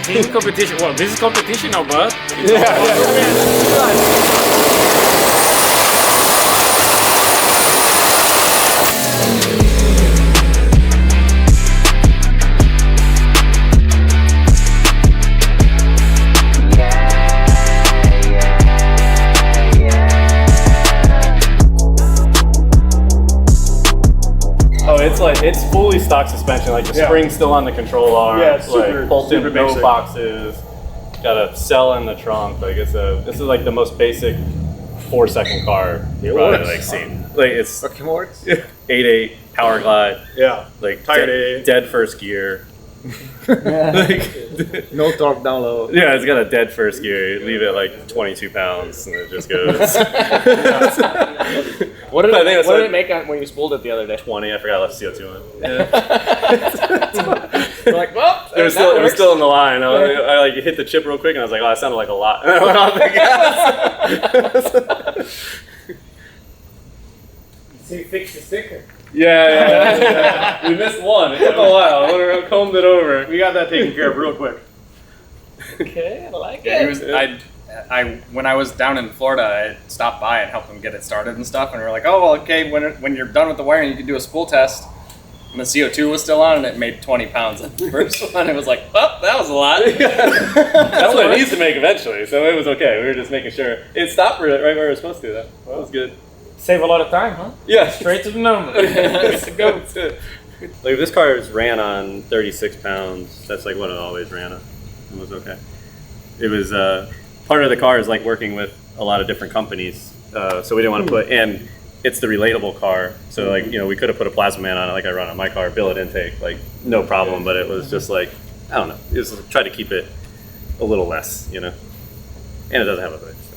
team competition. Well, this is competition now, bud. It's fully stock suspension, like the spring's still on the control arm. Yeah, it's super, like bolted, super no basic. boxes. Got a cell in the trunk. Like this is like the most basic 4-second car you probably like seen. Like it's Fucking works. 8.8 power glide. Yeah. Like Tired dead first gear. Like, no torque down low. yeah, it's got a dead first gear. You leave it like 22 pounds and it just goes. What did it make when you spooled it the other day? 20. I forgot I left CO2 on. Yeah. We're like, well, It was still in the line. I like hit the chip real quick and I was like, oh, that sounded like a lot. And I went off the gas. So you fixed the sticker. Yeah. We missed one. It took a while. I combed it over. We got that taken care of real quick. Okay, I like Yeah, it. when I was down in Florida, I stopped by and helped them get it started and stuff. And we were like, oh, well, okay, when you're done with the wiring, you can do a spool test. And the CO2 was still on, and it made 20 pounds at the first one. It was like, oh, that was a lot. That's what it needs to make eventually, so it was okay. We were just making sure. It stopped right where it was supposed to, though. That was good. Save a lot of time, huh? Yeah. Straight to the number. Good to go. That's it. Like this car ran on 36 pounds. That's like what it always ran on. It was okay. It was part of the car is like working with a lot of different companies, so we didn't want to put and it's the relatable car. So like we could have put a Plazmaman on it like I run on my car, billet intake, like no problem. But it was just like I don't know. It was try to keep it a little less, and it doesn't have a hood. So.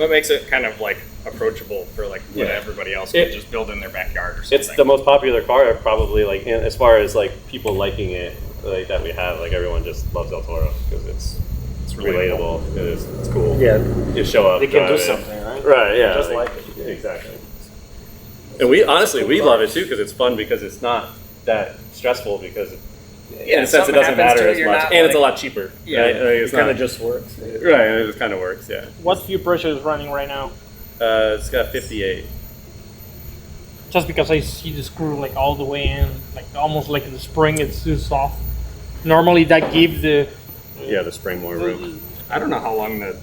What makes it kind of like approachable for like what everybody else can just build in their backyard or something? It's the most popular car probably, like as far as like people liking it, like that we have. Like everyone just loves El Toro because it's relatable. It's cool. Yeah, you show up. they can do something, right? Right. Yeah. Just like it. Exactly. And we honestly we love it too because it's fun because it's not that stressful because in a sense it doesn't matter as much and it's a lot cheaper. Yeah, right? It kind of just works. Right. It just kind of works. Yeah. What fuel pressure is running right now? It's got 58. Just because I see the screw like all the way in, like almost like the spring, it's too soft. Normally that gives the spring more room. I don't know how long the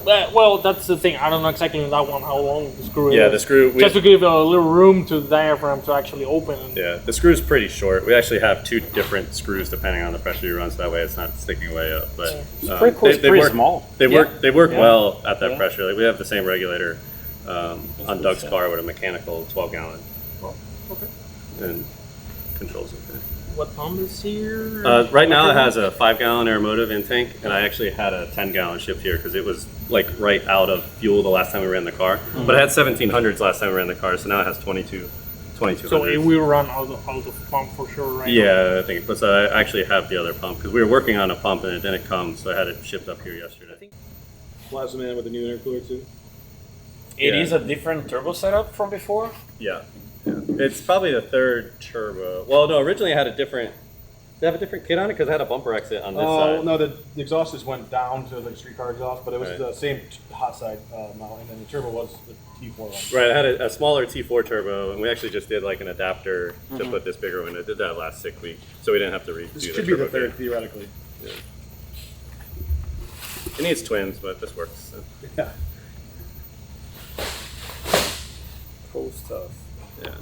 well, that's the thing. I don't know exactly on that one how long the screw is. Yeah, the screw. Just to give a little room to the diaphragm to actually open. Yeah, the screw's pretty short. We actually have 2 different screws depending on the pressure you run, so that way it's not sticking way up. But It's pretty cool. It's pretty work, small. They work well at that pressure. Like we have the same regulator on Doug's car with a mechanical 12-gallon. Oh, okay. And controls it. What pump is here? Right now it has a 5-gallon aeromotive in tank, and I actually had a 10-gallon shipped here because it was like right out of fuel the last time we ran the car. Mm-hmm. But it had 1700s last time we ran the car, so now it has 2200s. So it will run out of pump for sure, right? Yeah, I think. But so I actually have the other pump because we were working on a pump and it didn't come, so I had it shipped up here yesterday. Plazmaman with a new intercooler too. It is a different turbo setup from before. Yeah. It's probably the 3rd turbo. Well, no, originally it had a different. Did it have a different kit on it because it had a bumper exit on this side? Oh no, the exhaust just went down to like street car exhaust, but it was the same hot side mount, and then the turbo was the T4 one. Right, it had a smaller T4 turbo, and we actually just did like an adapter to put this bigger one. I did that last 6 weeks, so we didn't have to redo This the should be the turbo 3rd theoretically. Yeah. It needs twins, but this works. So. Yeah. Cool stuff. Yeah.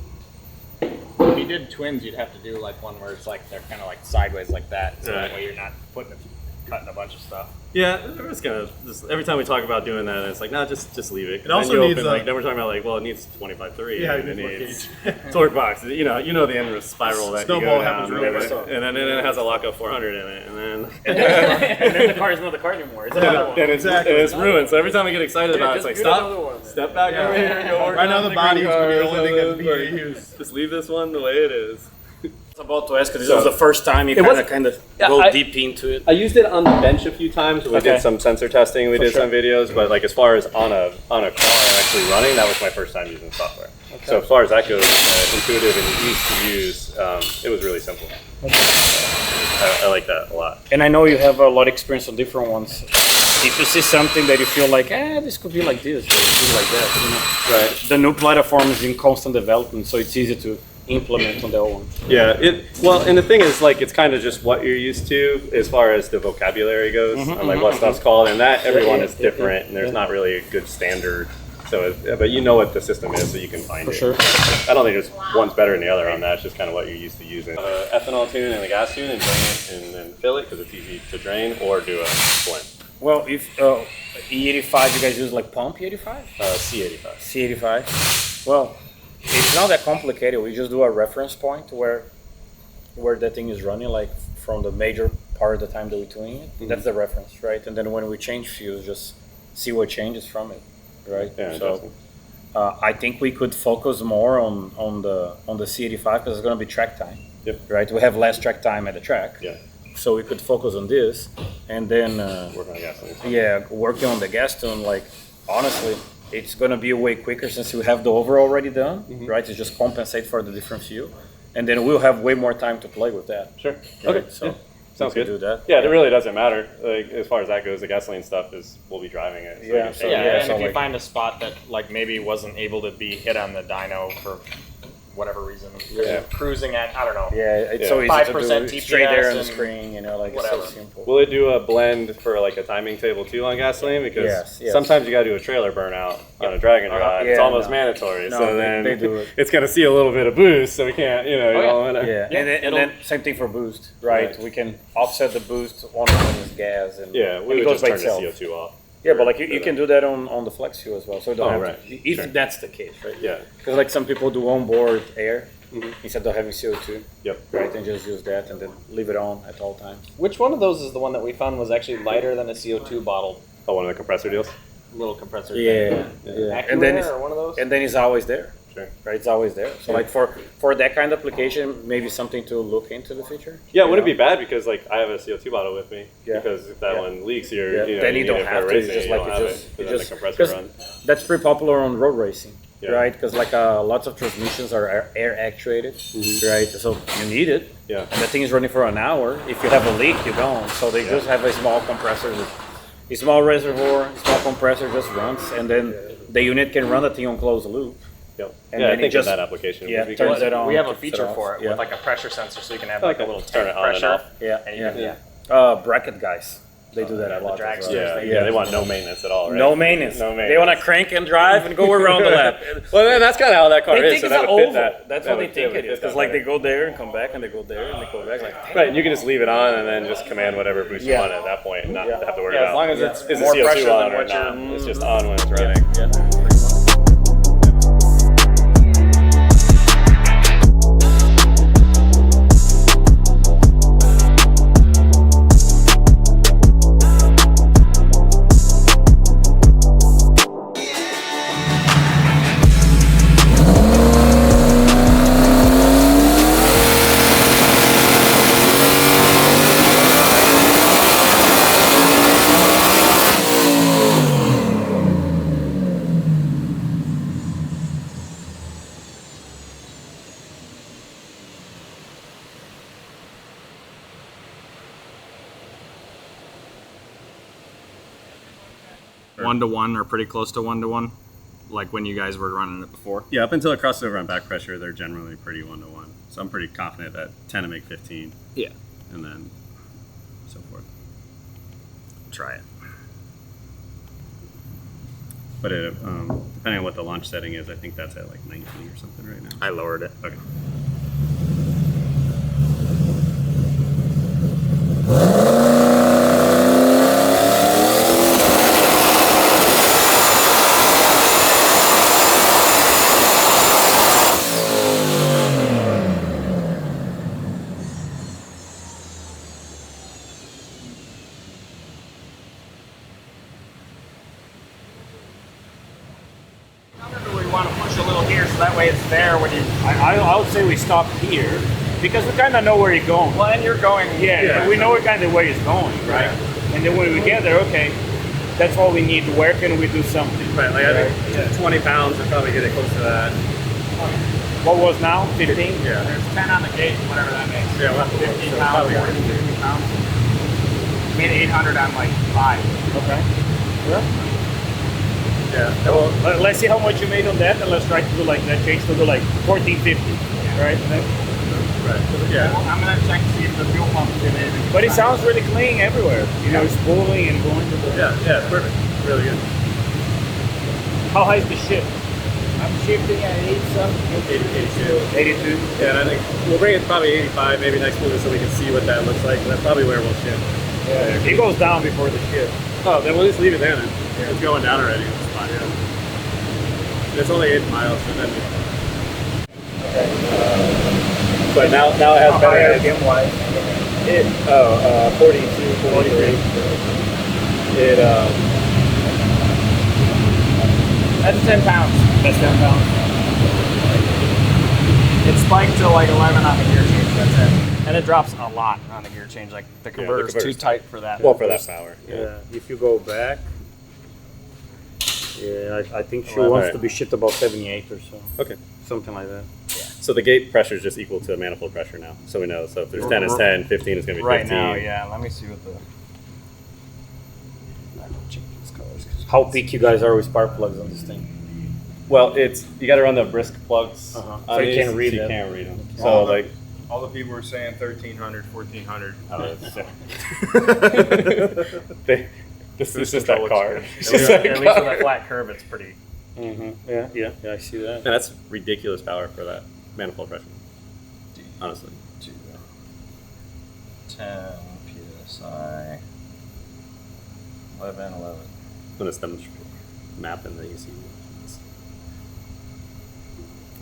if you did twins, you'd have to do like one where it's like they're kind of like sideways like that, so that way you're not cutting a bunch of stuff. Yeah, we're just gonna every time we talk about doing that, it's like, no, just leave it. It also needs then we're talking about like, well, it needs 25.3. Yeah, and it needs torque box. You know the endless spiral that Snowball you go happens down, really and, fast. then it has a lockup 400 in it, and then And then the car is not the car anymore. It's another one. and it's ruined. So every time we get excited about it, it's like, just get another stop, one. step back over here. Go work Right now on the body is green gonna be the cars, only thing that's and being then, used. Just leave this one the way it is. was about to ask, because this was the first time you kind of go deep into it. I used it on the bench a few times. We did some sensor testing. We did some videos, but like as far as on a car actually running, that was my first time using software. Okay. So as far as that goes, intuitive and easy to use, it was really simple. I like that a lot. And I know you have a lot of experience on different ones. If you see something that you feel like, this could be like this, or it could be like that, you know. Right. The new platform is in constant development, so it's easy to implement on the old one. Yeah, and the thing is, like, it's kind of just what you're used to as far as the vocabulary goes, and like what stuff's called, and that everyone is different, and there's not really a good standard. So, but you know what the system is, so you can find it. For sure. I don't think there's one's better than the other on that. It's just kind of what you're used to using. Ethanol tune and the gas tune, and drain it and then fill it because it's easy to drain, or do a blend. Well, if E85, you guys use like pump E85? C85. C85. Well, it's not that complicated. We just do a reference point where that thing is running, like from the major part of the time that we're tuning it. Mm-hmm. That's the reference, right? And then when we change fuels, just see what changes from it, right? Yeah, so I think we could focus more on the C85 because it's going to be track time. Yep. Right? We have less track time at the track. Yeah. So we could focus on this, and then work on the gas tune. Yeah, working on the gas tune. Like honestly, it's gonna be way quicker since we have the overall already done, right? It's just compensate for the different fuel, and then we'll have way more time to play with that. Sure. Right? Okay. So sounds good. Do that. Yeah, it really doesn't matter. Like as far as that goes, the gasoline stuff is we'll be driving it. So and so if you like, find a spot that like maybe wasn't able to be hit on the dyno for whatever reason, cruising at I don't know. Yeah, it's so easy 5% to do straight there on the and screen. You know, like whatever. it's so simple. Will it do a blend for like a timing table too on gasoline? Because Yes. sometimes you got to do a trailer burnout on a drag and drive. It's almost mandatory. No, so then they do it. It's going to see a little bit of boost, so we can't, you don't want to. Yeah, and then same thing for boost, right? We can offset the boost on the gas, and Yeah, and we it would goes just by turn the itself. CO2 off. Yeah, but like you can do that on the flex fuel as well, so you don't have to, if Sure. that's the case, right? Yeah. Because like some people do onboard air instead of having CO2, Yep. right? And just use that and then leave it on at all times. Which one of those is the one that we found was actually lighter than a CO2 bottle? Oh, one of the compressor deals? Little compressor. Yeah. And then or one of those? it's always there. Sure. Right, it's always there. So like for that kind of application, maybe something to look into the future. Yeah, it wouldn't be bad because like I have a CO2 bottle with me. Yeah. Because if that one leaks, Yeah. then Then you don't need it for have to. racing, It's just you like don't have it, so then the compressor because runs. that's pretty popular on road racing, Yeah. right? Because like lots of transmissions are air actuated, right? So you need it. Yeah. And the thing is running for an hour. If you have a leak, you don't. So they just have a small compressor, a small reservoir, small compressor just runs, and then the unit can run the thing on closed loop. Yep. And Yeah, I then it think just- that application yeah, would be turns good. it on. We have a keeps it feature off. for it Yeah. with like a pressure sensor, so you can have like a little Turn it tank on and pressure. off. Yeah, And you yeah. can, Bracket guys, they do that a lot. dragsters, as well. Yeah, they want no maintenance at all, right? No maintenance. No maintenance. They want to crank and drive and go around the lap. Well, then that's kind of how that car They is. think So it's that an would fit oval. that. That's that what they would- think that it would is. fit Because that like they better. go there and come back, and they go there and they go back. Like, Right, you can just leave it on and then just command whatever boost you Yeah. want at that point and not have to worry yeah, about as long as is it's the more CO2 pressure on than or what not. you're. It's just on when it's running. yeah. One-to-one or pretty close to one-to-one, like when you guys were running it before. Yeah, up until it crosses over on back pressure, they're generally pretty 1-to-1. So I'm pretty confident that 10 to make 15. Yeah. And then so forth. Try it. But it, depending on what the launch setting is, I think that's at like 19 or something right now. I lowered it. Okay. We want to push a little here, so that way it's there when you. I would say we stop here because we kind of know where you're going. Well, and you're going. Yeah, we know kind of where it's going, right? And then when we get there, okay, that's all we need. Where can we do something? Right, like I think 20 pounds would probably get it close to that. What was now? 15? Yeah. There's 10 on the gauge, whatever that makes. Yeah, we'll have to 15 look. pounds, Probably 40, 50 pounds. Made 800 on like 5. Okay. Yeah. Well, let's see how much you made on that, and let's try to do like that change to do like 1450, right? Right. Yeah. Well, I'm gonna check to see if the fuel pump is in it. But it sounds really clean everywhere. You know, it's pulling and going to the. Yeah, it's perfect. Really good. How high is the shift? I'm shifting at 82. 82. Yeah, and I think we'll bring it probably 85 maybe next move so we can see what that looks like. That's probably where we'll shift. Yeah, it goes down before the shift. Oh, then we'll just leave it there then. Yeah. It's going down already. It's fine, yeah. It's only 8 miles, so then. But now it has better RPM wise. 42, 43. It That's 10 pounds. that's 10 pounds. It spiked to like 11 on the gear change. That's it. And it drops a lot on the gear change. Like the converter's too converter's tight for that. Well, for that power. Yeah, if you go back, yeah, I think she Well, wants right. to be shipped about 78 or so. Okay. Something like that. So the gate pressure is just equal to manifold pressure now. So we know. So if there's 10, it's 10. 15 is going to be 15. Right now, yeah. Let me see what the. How peak you guys are with spark plugs on this thing? Well, it's you got to run the brisk plugs. Uh-huh. on So you these, can't read you them. can't read them. So All the- like, All the people were saying 1300, 1400. this is just that car. It's At just least, that at least with car. a flat curve, it's pretty. Mm-hmm. Yeah, I see that. And that's ridiculous power for that manifold pressure. Honestly. 10 psi. 11. When it's them mapping that you see.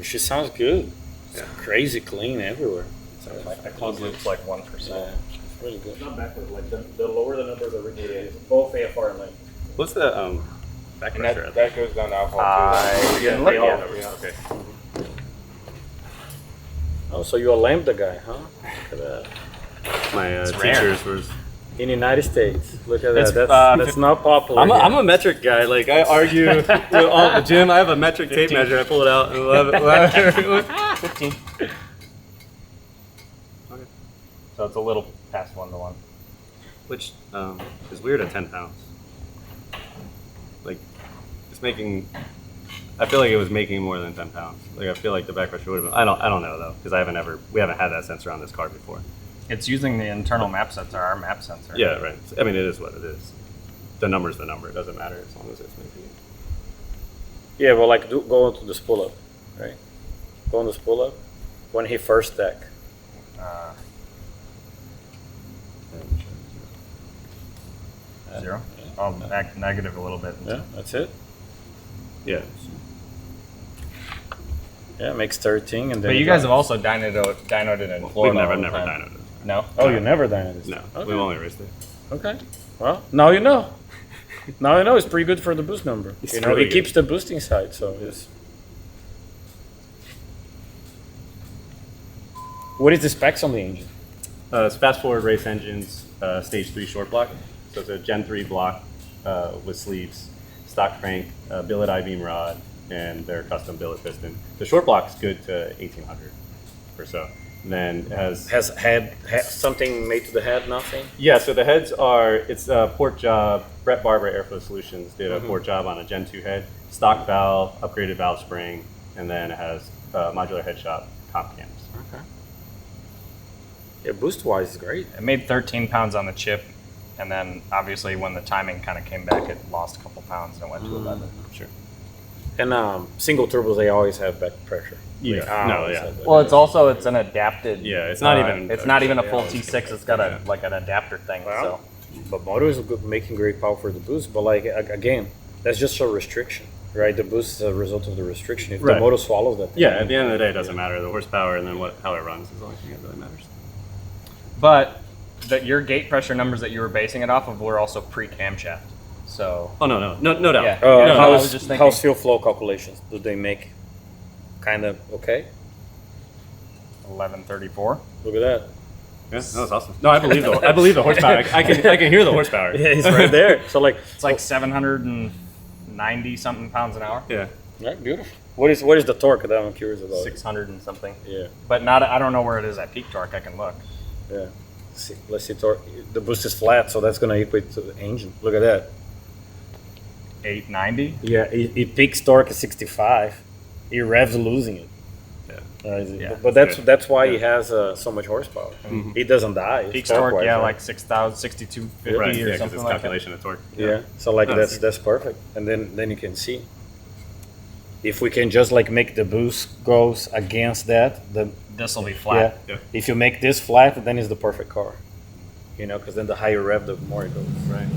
She sounds good. It's crazy clean everywhere. Like the closed loop's like 1%. Yeah, it's really good. Not backward. Like the lower the number, the radiator. Both AFR and like. What's the back And pressure? that, that goes down to alcohol I didn't look yet. Okay. Oh, so you're a Lambda guy, huh? Look at that. My rare. teachers were. In the United States. Look at It's, that. That's not popular. I'm here. a metric guy. Like I argue with all the gym. I have a metric tape measure. I pull it out and 15. So it's a little past 1 to 1. which is weird at 10 pounds. Like it's making. I feel like it was making more than 10 pounds. Like I feel like the back pressure would have been. I don't know though because we haven't had that sensor on this car before. It's using the internal map sensor, our map sensor. Yeah, right. I mean, it is what it is. The number's the number. It doesn't matter as long as it's making it. Yeah, well, like go into the spool up, right? Go on the spool up when he first deck. Zero. Oh, back negative a little bit. Yeah, that's it. Yeah. Yeah, it makes 13, and then. But you guys have also dynoed it in We've Florida. never all the dynoed time. it. No. Oh, you never dynoed this. No, Okay. we've only raced it. Okay. Well, now you know. Now you know it's pretty good for the boost number. It's You know, really it keeps the boosting side, so it's. What is the specs on the engine? It's fast forward race engines, stage 3 short block. So it's a Gen 3 block with sleeves, stock crank, billet I-beam rod, and their custom billet piston. The short block's good to 1800 or so. And then it has Has something made to the head? Nothing. yeah. So the heads are it's a port job. Bret Barber Airflow Solutions did a port job on a Gen 2 head, stock valve, upgraded valve spring, and then it has modular head shop comp cams. Okay. Yeah, boost wise is great. It made 13 pounds on the chip, and then obviously when the timing kind of came back, it lost a couple pounds and it went to 11. Sure. And single turbos, they always have back pressure. Yeah. They No, always yeah. have that. Well, it's an adapted. Yeah, it's not even- It's not even a full T6. It's got a like an adapter thing. Well, but motor is making great power for the boost. But like again, that's just a restriction, right? The boost is a result of the restriction. If Right. the motor swallows that, thing, Yeah. At the end of the day, it doesn't matter the horsepower and then how it runs is the only thing that really matters. But your gate pressure numbers that you were basing it off of were also pre-camshaft. So Oh no doubt. Yeah. Oh, No, I how's, was just thinking- how's fuel flow calculations? Do they make kind of okay? 1134. Look at that. Yeah, that was awesome. No, I believe the horsepower. I can hear the horsepower. Yeah, it's right there. So like, It's like 790 something pounds an hour. Yeah. right, beautiful. What is the torque that I'm curious about? 600 and something. Yeah, But not. I don't know where it is at peak torque. I can look. yeah. Let's see torque. The boost is flat, so that's gonna equate to the engine. Look at that. 890. Yeah, it peaks torque at 65. It revs losing it. Yeah. Yeah, but that's why he has so much horsepower. He doesn't die. Peak It's torque, torque-wise, yeah, right? like 6250 Right. Yeah, or because something it's like calculation of torque. Yeah, so like Nice. that's perfect, and then you can see if we can just like make the boost goes against that, then that. This will be flat. Yeah. if you make this flat, then it's the perfect car, you know, because then the higher rev, the more it goes. Right.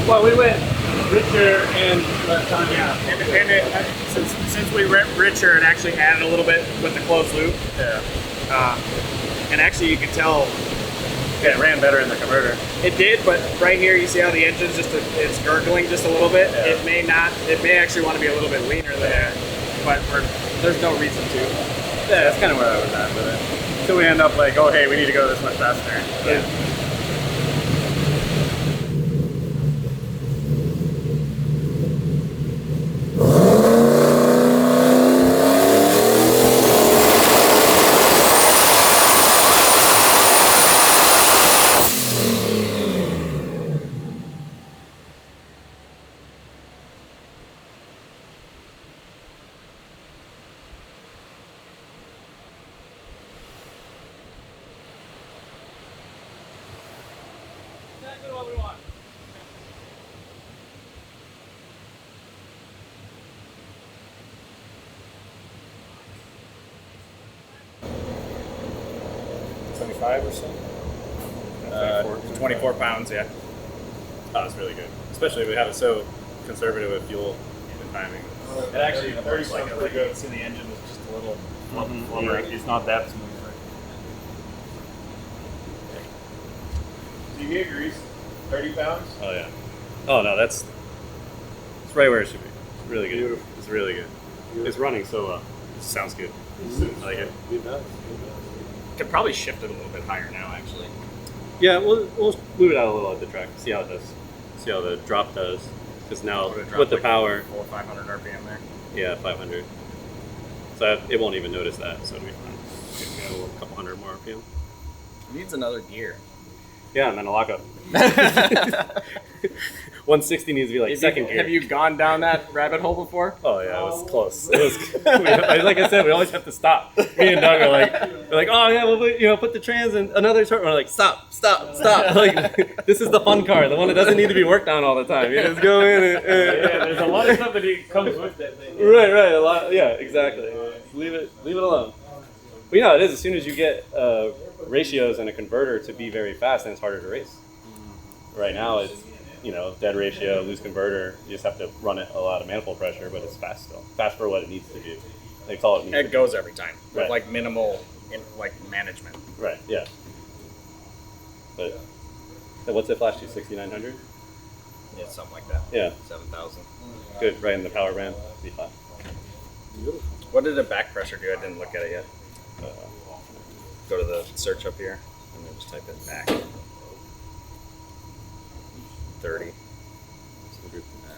Well, we went richer and since we went richer, it actually added a little bit with the closed loop. Yeah. And actually, you can tell Yeah, it ran better in the converter. it did. But right here, you see how the engine's it's gurgling just a little bit. Yeah. It may not. It may actually want to be a little bit leaner there, but there's no reason to. Yeah, that's kind of where I was at with it. Until we end up like, oh hey, we need to go this much faster. Yeah. Exactly what we want. $25 or so. 24 pounds, yeah. Oh, that's really good. Especially if we have it so conservative with fuel and timing. It actually, the 30 like it gets in the engine is just a little flubbery. It's not that smooth. Do you get grease? 30 pounds? Oh yeah. Oh no, it's right where it should be. It's really good. Beautiful. It's really good. It's running so well. It sounds good. I like it. Could probably shift it a little bit higher now, actually. Yeah, we'll move it out a little at the track. See how it does. See how the drop does. Because now Would it drop with the like power, 400 or 500 RPM there. yeah, 500. So it won't even notice that. So it'll be fine. Maybe a couple hundred more RPM. Needs another gear. Yeah, and then a lockup. 160 needs to be like second gear. Have you gone down that rabbit hole before? Oh yeah, it was close. It was, like I said, we always have to stop. Me and Doug are like, oh yeah, we'll put the trans in another short. We're like, stop. Like this is the fun car, the one that doesn't need to be worked on all the time. You just go in and Yeah, there's a lot of stuff that comes with that thing. right, a lot. Yeah, exactly. Leave it alone. But yeah, it is. As soon as you get ratios and a converter to be very fast, then it's harder to race. Right now, it's dead ratio, loose converter. You just have to run it a lot of manifold pressure, but it's fast still. Fast for what it needs to do. That's all it needs. It goes every time with Right. like minimal management. Right. Yeah. But what's it flash to? 6,900. Yeah, something like that. Yeah. 7,000. Good. Right in the power band. Be fine. What did the back pressure do? I didn't look at it yet. Go to the search up here and then just type in back. 30.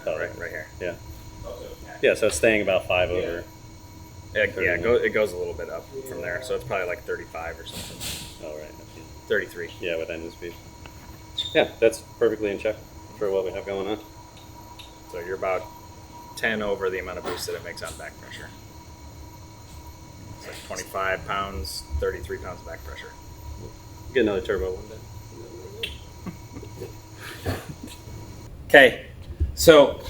Right here. Yeah. Yeah. So it's staying about 5 over. Yeah, it goes a little bit up from there, so it's probably like 35 or something. Oh right. 33. Yeah, with engine speed. Yeah, that's perfectly in check for what we have going on. So you're about 10 over the amount of boost that it makes on back pressure. It's like 25 pounds, 33 pounds of back pressure. Get another turbo one day. Okay, so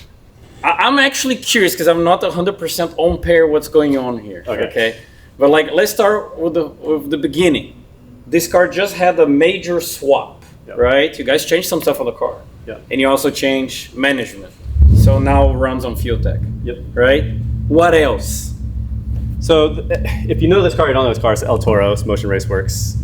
I'm actually curious because I'm not 100% on pair what's going on here. Okay. But like, let's start with the beginning. This car just had a major swap. right? You guys changed some stuff on the car. Yep. And you also changed management. So now it runs on FuelTech. Yep. Right? What else? So if you know this car, you don't know this car. It's El Toro. It's Motion Raceworks.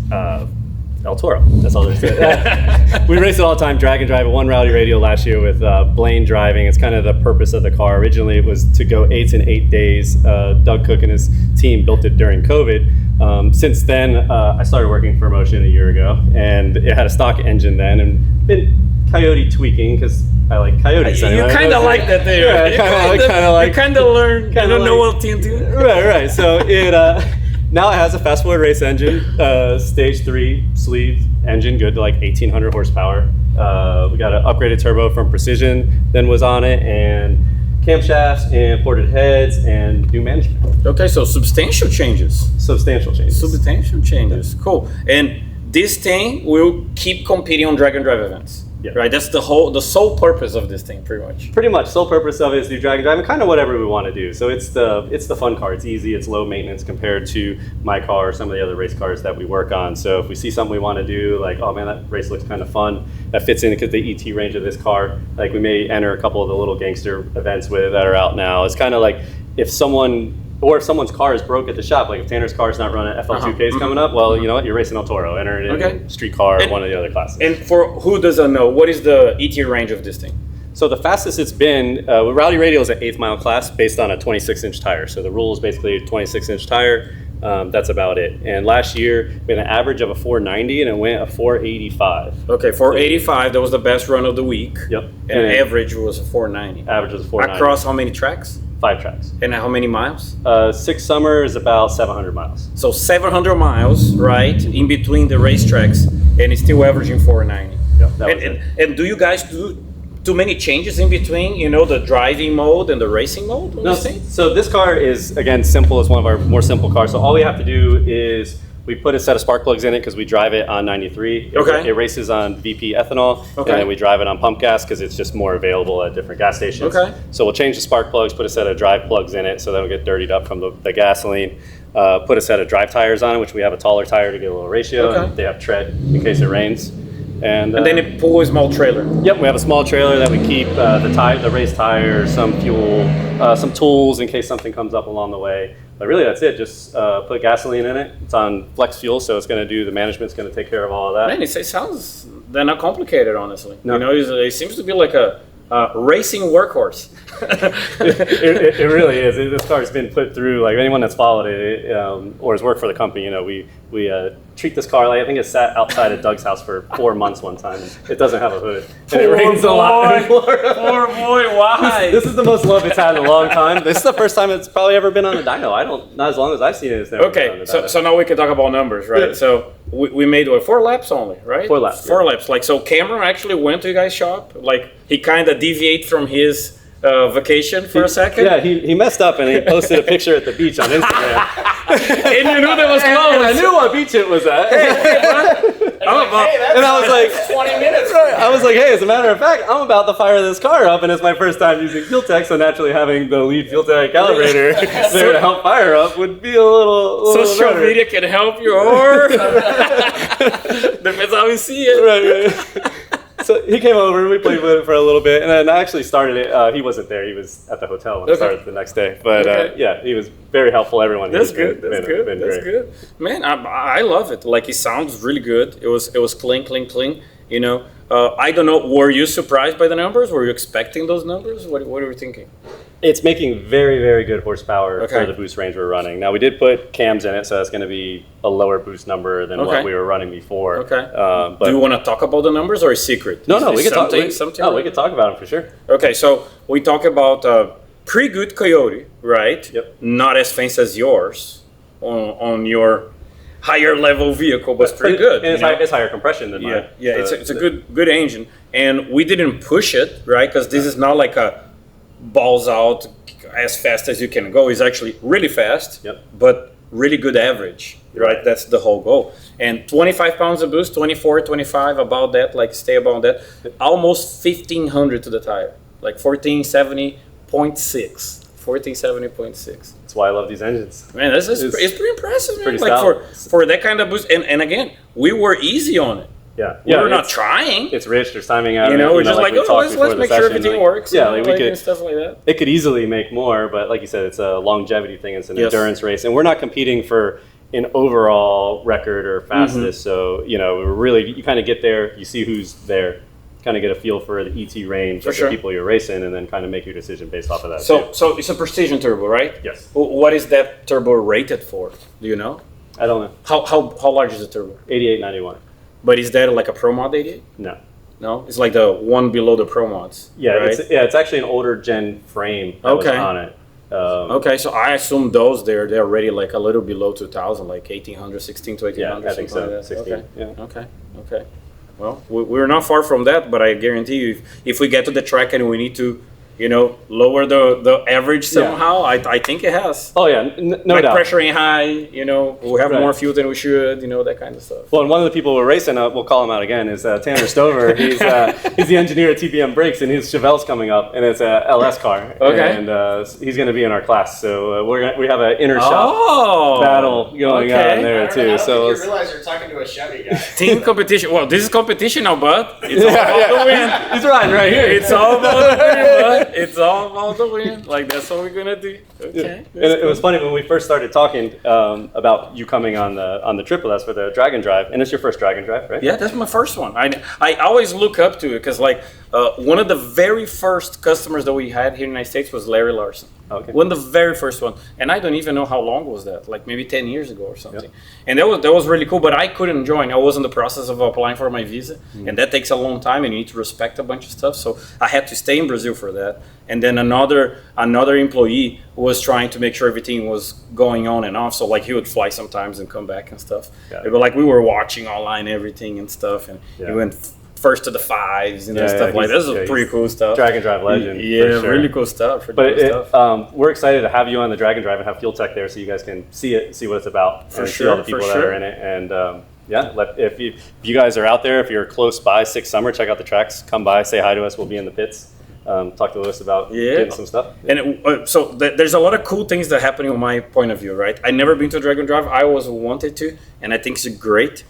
El Toro. That's all there is to it. We race it all the time. Drag and drive a one rally radial last year with Blaine driving. It's kind of the purpose of the car. Originally, it was to go 8 in 8 days. Doug Cook and his team built it during COVID. Since then, I started working for Motion a year ago, and it had a stock engine then, and been Coyote tweaking because I like Coyotes. You kind of like that there. Yeah, kind of like. You kind of learn. You don't know what team to. Right. So it now it has a fast forward race engine, stage 3 sleeve engine, good to like 1800 horsepower. We got an upgraded turbo from Precision, then was on it, and camshafts and ported heads and new management. Okay, so substantial changes. Substantial changes. Cool. And this thing will keep competing on drag and drive events. Yeah. Right. That's the sole purpose of this thing, pretty much. Pretty much, sole purpose of it is to do drag and drive and kind of whatever we want to do. So it's the fun car. It's easy. It's low maintenance compared to my car or some of the other race cars that we work on. So if we see something we want to do, like, oh man, that race looks kind of fun, that fits into the ET range of this car. Like we may enter a couple of the little gangster events with it that are out now. It's kind of like if someone's car is broke at the shop, like if Tanner's car is not running FL2Ks coming up, well, you know what, you're racing El Toro, enter it in street car or one of the other classes. And for who doesn't know, what is the ET range of this thing? So the fastest it's been, Rally Radial is an 8th mile class based on a 26-inch tire. So the rule is basically a 26-inch tire. That's about it. And last year, we had an average of a 490 and it went a 485. Okay, 485, that was the best run of the week. Yep. And average was a 490. Average was a 490. Across how many tracks? 5 tracks. And how many miles? 6 summer is about 700 miles. So 700 miles, right, in between the racetracks, and it's still averaging 490. Yep, and do you guys do too many changes in between, you know, the driving mode and the racing mode? No, so this car is, again, simple. It's one of our more simple cars. So all we have to do is we put a set of spark plugs in it because we drive it on 93. Okay. It races on VP ethanol, and then we drive it on pump gas because it's just more available at different gas stations. Okay. So we'll change the spark plugs, put a set of drive plugs in it so they don't get dirtied up from the gasoline. Put a set of drive tires on it, which we have a taller tire to get a little ratio. Okay. And they have tread in case it rains. And then it pull a small trailer. Yep, we have a small trailer that we keep the race tire, some fuel, some tools in case something comes up along the way. But really, that's it. Just put gasoline in it. It's on flex fuel, so it's going to do the management's going to take care of all of that. Man, it sounds they're not complicated, honestly. No. You know, it seems to be like a racing workhorse. It really is. This car's been put through, like anyone that's followed it or has worked for the company, you know, we treat this car like, I think it sat outside of Doug's house for 4 months one time. It doesn't have a hood. And it rains a lot. Poor boy, why? This is the most love it's had in a long time. This is the first time it's probably ever been on a dyno. Not as long as I've seen it, it's never been on a dyno. So now we can talk about numbers, right? Yeah. So we made 4 laps only, right? 4 laps. 4 laps. Like, so Cameron actually went to you guys' shop. Like, he kind of deviated from his vacation for a second. Yeah, he messed up and he posted a picture at the beach on Instagram. And you knew that was close. And I knew what beach it was at. And I was like, 20 minutes. I was like, hey, as a matter of fact, I'm about to fire this car up, and it's my first time using FuelTech, so naturally having the lead FuelTech calibrator there to help fire up would be a little social better. media can help you, or depends how we see it. Right. So he came over and we played with it for a little bit, and then I actually started it. He wasn't there; he was at the hotel when it started the next day. But yeah, he was very helpful. Everyone. That's good. That's good. Man, I love it. Like, it sounds really good. It was clean. You know, I don't know. Were you surprised by the numbers? Were you expecting those numbers? What were you thinking? It's making very, very good horsepower for the boost range we're running. Now, we did put cams in it, so that's going to be a lower boost number than what we were running before. Okay. But do you want to talk about the numbers, or is secret? No, we can talk. We could talk about them for sure. Okay, so we talk about pretty good Coyote, right? Yep. Not as fancy as yours on your higher level vehicle, but it's pretty good. And it's higher compression than mine. Yeah, it's a good engine, and we didn't push it, right? Because this is not like a balls out as fast as you can go. It's actually really fast, but really good average, right? That's the whole goal. And 25 pounds of boost, 24, 25, about that, like stay about that. Almost 1,500 to the tire, like 1470.6. 1470.6. That's why I love these engines. Man, it's pretty impressive, man. Pretty like stout. for that kind of boost. And again, we were easy on it. Yeah, We're not it's- trying. It's rich. There's timing out. You of know, it, we're just like, we oh, talked let's before the make sure session, everything like- works. Yeah, you like know, we could. and stuff like that. It could easily make more, but like you said, it's a longevity thing. It's an Yes. endurance race, and we're not competing for an overall record or fastest. So we're really, you kind of get there, you see who's there, kind of get a feel for the ET range For of sure. the people you're racing, and then kind of make your decision based off of that. So, too. so it's a precision turbo, right? Yes. What is that turbo rated for? Do you know? I don't know. How large is the turbo? 8891. But is that like a Pro Mod 88? No. No, it's like the one below the Pro Mods. Yeah, right? it's actually an older gen frame that was Okay. on it. Okay, so I assume those they're already like a little below 2000, like 1800, 16 to 1800. Yeah, I think something so. like that. 16. Okay. Yeah. Okay. Well, we're not far from that, but I guarantee you, if we get to the track and we need to, lower the average somehow, I think it has. Oh yeah, no like doubt. pressuring high, we have Right. more fuel than we should, that kind of stuff. Well, and one of the people we're racing, we'll call him out again, is Tanner Stover. He's the engineer at TPM Brakes, and his Chevelle's coming up, and it's a LS car. Okay. And he's going to be in our class, so we have an inner shop battle going on there too. So you realize you're talking to a Chevy guy. Team competition. Well, this is competition now, bud. It's all about the win. he's riding right here. It's all about the win, bud. It's all about the win. Like, that's what we're gonna do. Okay. And it was funny when we first started talking about you coming on the Triple S for the Dragon Drive, and it's your first Dragon Drive, right? Yeah, that's my first one. I always look up to it because, like, one of the very first customers that we had here in the United States was Larry Larson. Okay. One of the very first one, and I don't even know how long was that, like maybe 10 years ago or something. And that was really cool, but I couldn't join. I was in the process of applying for my visa, and that takes a long time, and you need to respect a bunch of stuff. So I had to stay in Brazil for that. And then another employee was trying to make sure everything was going on and off. So like he would fly sometimes and come back and stuff. But like we were watching online everything and stuff, and he went first to the fives and stuff like that. This is pretty cool stuff. Dragon Drive legend. Yeah, for sure. really cool stuff. We're excited to have you on the Dragon Drive and have FuelTech there, so you guys can see what it's about, For and sure, see all the people for that sure. are in it. And if you guys are out there, if you're close by 6 Summer, check out the tracks. Come by, say hi to us. We'll be in the pits. Talk to Lewis about getting some stuff. And there's a lot of cool things that happen in my point of view, right? I never been to Dragon Drive. I always wanted to, and I think it's great.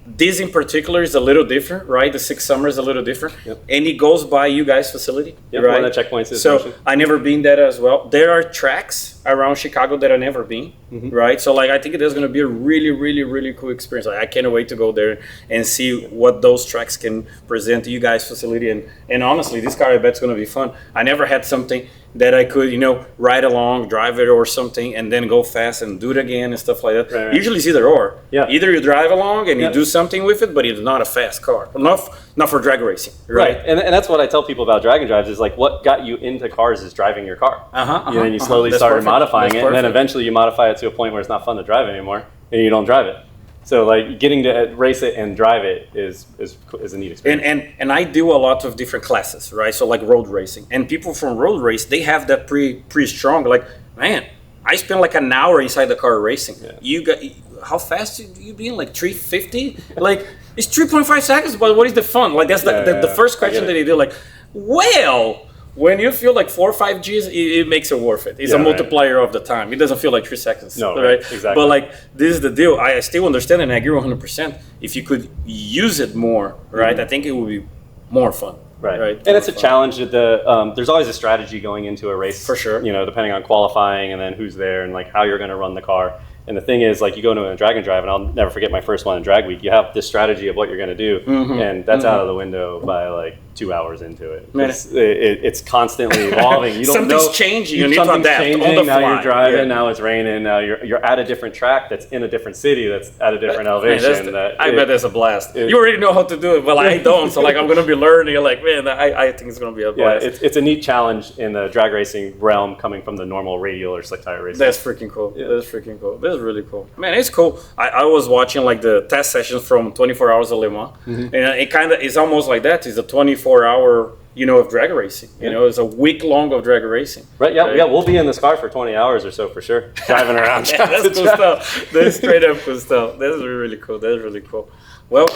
This in particular is a little different, right? The 6 Summer is a little different, and it goes by you guys' facility, Yep, right? one of the checkpoints is so Ocean. I never been there as well. There are tracks around Chicago that I've never been, right? So like I think it is going to be a really, really, really cool experience. I can't wait to go there and see what those tracks can present to you guys' facility. And honestly, this car I bet is going to be fun. I never had something that I could, ride along, drive it or something, and then go fast and do it again and stuff like that. Right. Usually it's either or. Yeah. Either you drive along and you do something with it, but it's not a fast car. Not for drag racing, right? And that's what I tell people about Dragon Drives is like what got you into cars is driving your car. And then you slowly That's started perfect. modifying That's it, and then perfect. eventually you modify it to a point where it's not fun to drive anymore, and you don't drive it. So like getting to race it and drive it is a neat experience. And I do a lot of different classes, right? So like road racing, and people from road race, they have that pretty strong. Like, man, I spent like an hour inside the car racing. Yeah. How fast you being? Like 350? Like it's 3.5 seconds, but what is the fun? Like that's the first question that they do. Like, well, when you feel like 4 or 5 Gs, it makes it worth it. It's a multiplier of the time. It doesn't feel like 3 seconds. No, right? exactly. But like this is the deal. I still understand and I agree 100%. If you could use it more, right? I think it would be more fun. Right. And it's a challenge. There's always a strategy going into a race. For sure. Depending on qualifying and then who's there and like how you're going to run the car. And the thing is, like, you go into a Dragon Drive, and I'll never forget my first one in Drag Week. You have this strategy of what you're going to do, and that's out of the window by like 2 hours into it. It's constantly evolving. You don't Something's know. changing. You need to Something's adapt changing. on the Now fly. you're driving. Yeah. Now it's raining. Now you're at a different track that's in a different city that's at a different elevation. I bet that's a blast. You already know how to do it, but like, I don't. So like I'm going to be learning. You're like, man, I think it's going to be a blast. Yeah, it's a neat challenge in the drag racing realm coming from the normal radial or slick tire racing. That's freaking cool. Yeah. That's freaking cool. That's really cool. Man, it's cool. I was watching like the test sessions from 24 Hours of Le Mans, and it kind of is almost like that. It's a 24-hour, of drag racing. It's a week long of drag racing. Right. Yeah. Yeah. We'll be in this car for 20 hours or so for sure, driving around. That's cool stuff. That's straight up cool stuff. That's really cool. That's really cool. Well,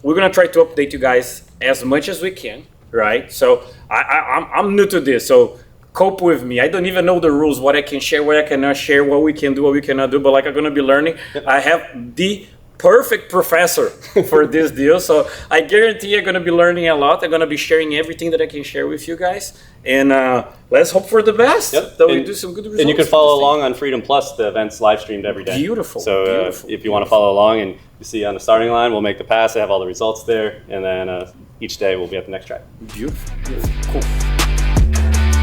we're gonna try to update you guys as much as we can, right? So I'm new to this, so cope with me. I don't even know the rules, what I can share, what I cannot share, what we can do, what we cannot do. But like I'm gonna be learning. I have the perfect professor for this deal. So I guarantee you're going to be learning a lot. I'm going to be sharing everything that I can share with you guys. And let's hope for the best. Yep. That we do some good results. And you can with follow this thing. along on Freedom Plus. The event's live streamed every day. Beautiful. So beautiful, if you want to follow along and you see on the starting line, we'll make the pass. I have all the results there. And then each day we'll be at the next track. Beautiful. Cool.